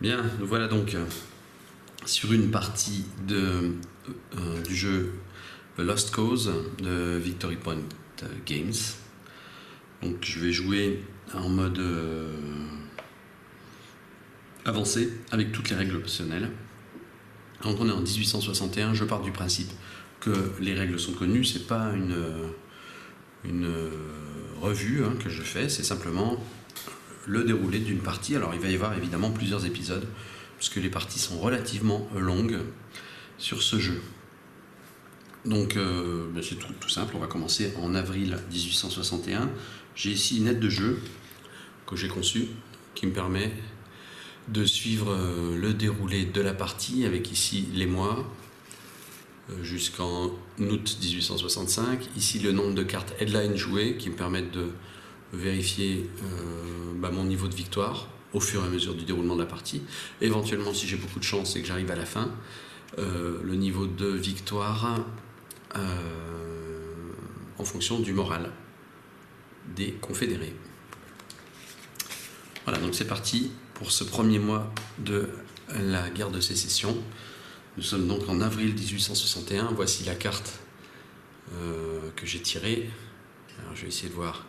Bien, nous voilà donc sur une partie du jeu The Lost Cause de Victory Point Games. Donc je vais jouer en mode avancé avec toutes les règles optionnelles. Donc on est en 1861, je pars du principe que les règles sont connues, c'est pas une revue que je fais, c'est simplement le déroulé d'une partie. Alors il va y avoir évidemment plusieurs épisodes, puisque les parties sont relativement longues sur ce jeu. Donc c'est tout simple, on va commencer en avril 1861. J'ai ici une aide de jeu que j'ai conçue, qui me permet de suivre le déroulé de la partie, avec ici les mois, jusqu'en août 1865. Ici le nombre de cartes headline jouées, qui me permettent de vérifier mon niveau de victoire au fur et à mesure du déroulement de la partie. Éventuellement, si j'ai beaucoup de chance et que j'arrive à la fin, le niveau de victoire en fonction du moral des confédérés. Voilà, donc c'est parti pour ce premier mois de la guerre de sécession. Nous sommes donc en avril 1861. Voici la carte que j'ai tirée. Alors je vais essayer de voir.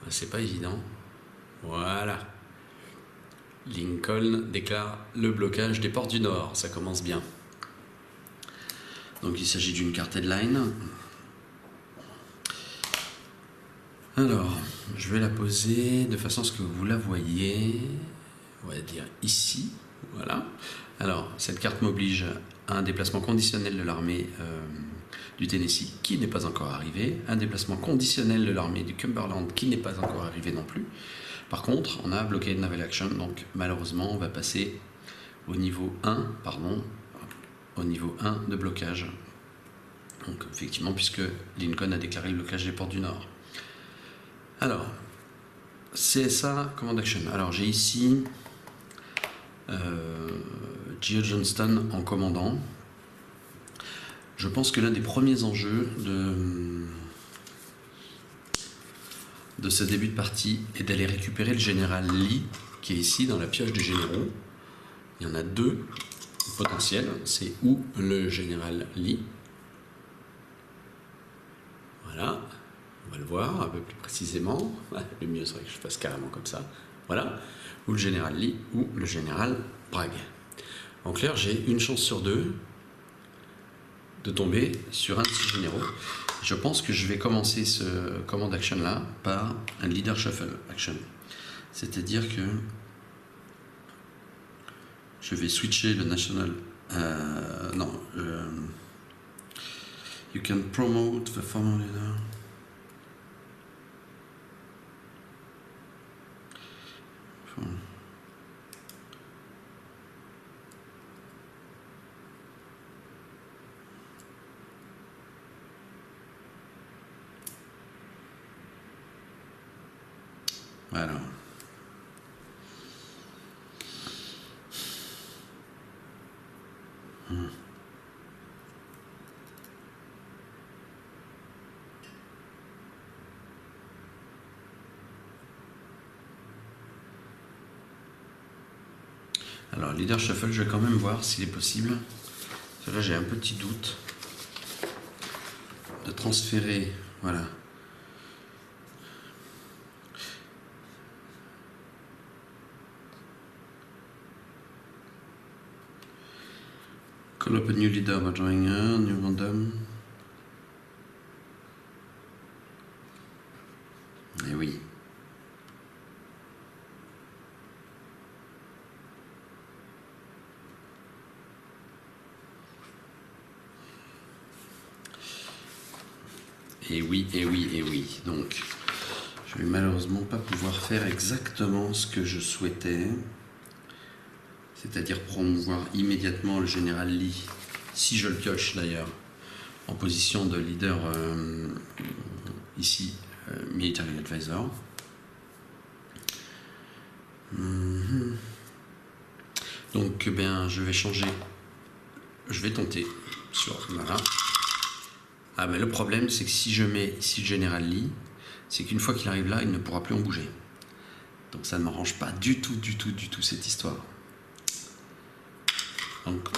C'est pas évident. Voilà. Lincoln déclare le blocage des ports du Nord. Ça commence bien. Donc il s'agit d'une carte headline. Alors, je vais la poser de façon à ce que vous la voyez. On va dire ici. Voilà. Alors, cette carte m'oblige à un déplacement conditionnel de l'armée du Tennessee qui n'est pas encore arrivé, un déplacement conditionnel de l'armée du Cumberland qui n'est pas encore arrivé non plus. Par contre, on a bloqué de naval action, donc malheureusement, on va passer au niveau 1, au niveau 1 de blocage. Donc effectivement, puisque Lincoln a déclaré le blocage des ports du Nord. Alors, CSA, Command Action. Alors j'ai ici Geo Johnston en commandant. Je pense que l'un des premiers enjeux de ce début de partie est d'aller récupérer le général Lee, qui est ici dans la pioche des généraux. Il y en a deux potentiels. C'est où le général Lee? Voilà, on va le voir un peu plus précisément. Le mieux serait que je fasse carrément comme ça. Voilà, ou le général Lee ou le général Bragg. En clair, j'ai une chance sur deux de tomber sur un de ces généraux. Je pense que je vais commencer ce command action là par un leader shuffle action. C'est-à-dire que je vais switcher le national. You can promote the former leader. Voilà. Alors, leader shuffle, je vais quand même voir s'il est possible. Parce que là, j'ai un petit doute de transférer. Voilà. Call up a new leader by drawing a new random. Eh oui. Et oui, et oui, et oui. Donc, je vais malheureusement pas pouvoir faire exactement ce que je souhaitais. C'est-à-dire promouvoir immédiatement le général Lee, si je le pioche d'ailleurs, en position de leader ici, military advisor. Donc je vais changer, je vais tenter sur voilà. Ah mais le problème c'est que si je mets ici le général Lee, c'est qu'une fois qu'il arrive là, il ne pourra plus en bouger. Donc ça ne m'arrange pas du tout cette histoire. Donc,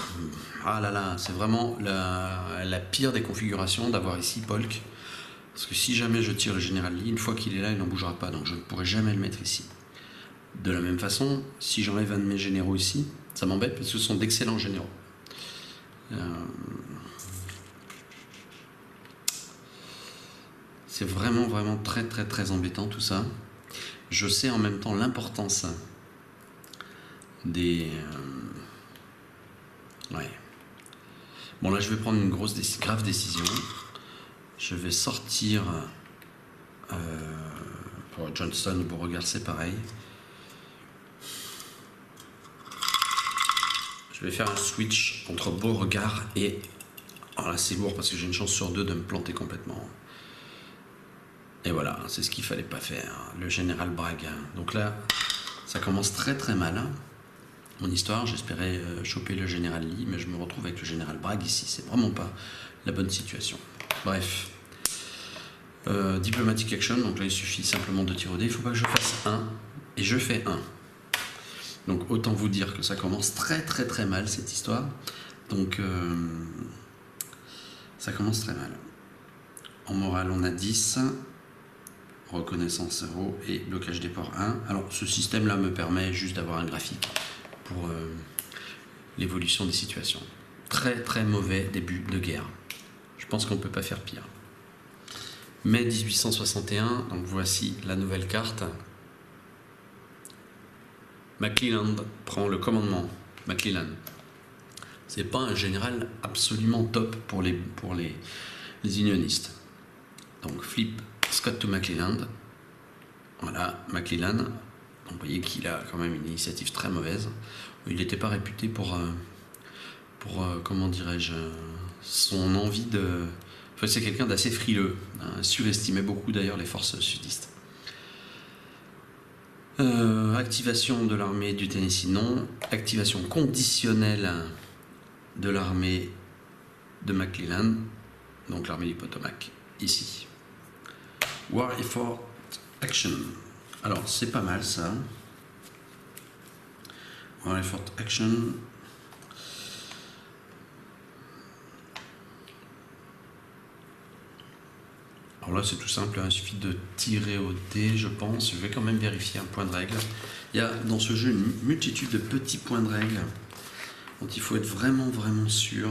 ah là là, c'est vraiment la pire des configurations d'avoir ici Polk. Parce que si jamais je tire le général Lee, une fois qu'il est là, il n'en bougera pas. Donc je ne pourrai jamais le mettre ici. De la même façon, si j'enlève un de mes généraux ici, ça m'embête parce que ce sont d'excellents généraux. C'est vraiment, vraiment très, très, très embêtant tout ça. Je sais en même temps l'importance des... ouais. Bon là, je vais prendre une grave décision. Je vais sortir... pour Johnston ou Beauregard, c'est pareil. Je vais faire un switch entre Beauregard et... alors là, c'est lourd parce que j'ai une chance sur 2 de me planter complètement. Et voilà, c'est ce qu'il fallait pas faire. Le général Bragg. Donc là, ça commence très très mal. Mon histoire, j'espérais choper le général Lee, mais je me retrouve avec le général Bragg ici. C'est vraiment pas la bonne situation. Bref. Diplomatic action, donc là il suffit simplement de tirer au dé. Il ne faut pas que je fasse 1, et je fais 1. Donc autant vous dire que ça commence très très très mal cette histoire. Donc ça commence très mal. En morale on a 10, reconnaissance 0 et blocage des ports 1. Alors ce système là me permet juste d'avoir un graphique pour l'évolution des situations. Très très mauvais début de guerre. Je pense qu'on ne peut pas faire pire. Mai 1861, donc voici la nouvelle carte. McClellan prend le commandement. McClellan, c'est pas un général absolument top pour les unionistes. Donc flip Scott to McClellan. Voilà, McClellan. Donc vous voyez qu'il a quand même une initiative très mauvaise. Il n'était pas réputé pour comment dirais-je, son envie de... Enfin, c'est quelqu'un d'assez frileux, hein, surestimait beaucoup d'ailleurs les forces sudistes. Activation de l'armée du Tennessee, non. Activation conditionnelle de l'armée de McClellan, donc l'armée du Potomac, ici. War effort action. Alors, c'est pas mal ça. War effort action. Alors là, c'est tout simple, il suffit de tirer au dé, je pense. Je vais quand même vérifier un point de règle. Il y a dans ce jeu une multitude de petits points de règle dont il faut être vraiment, vraiment sûr.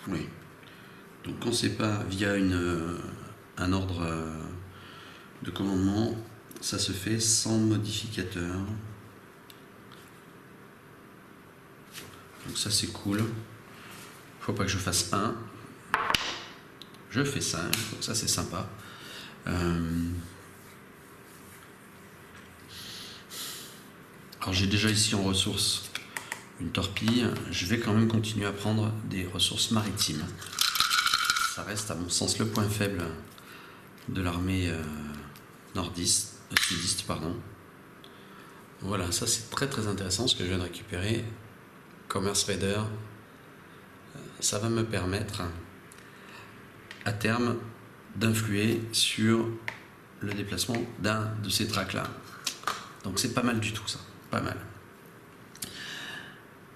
Oui. Donc quand c'est pas via un ordre de commandement, ça se fait sans modificateur. Donc ça c'est cool. Faut pas que je fasse 1. Je fais 5, donc ça c'est sympa. Alors j'ai déjà ici en ressources une torpille. Je vais quand même continuer à prendre des ressources maritimes. Ça reste à mon sens le point faible de l'armée sudiste, pardon. Voilà, ça c'est très très intéressant ce que je viens de récupérer. Commerce Raider, ça va me permettre à terme d'influer sur le déplacement d'un de ces tracks là. Donc c'est pas mal du tout ça, pas mal.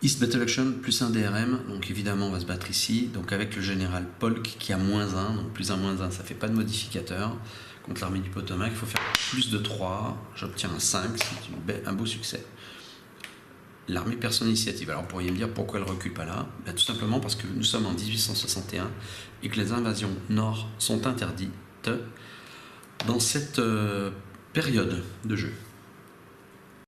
East Battle Action plus 1 DRM, donc évidemment on va se battre ici, donc avec le général Polk qui a -1, donc +1 -1 ça fait pas de modificateur. Contre l'armée du Potomac, il faut faire plus de 3, j'obtiens un 5, c'est un beau succès. L'armée personne initiative. Alors vous pourriez me dire pourquoi elle ne recule pas là? Ben, tout simplement parce que nous sommes en 1861 et que les invasions nord sont interdites dans cette période de jeu.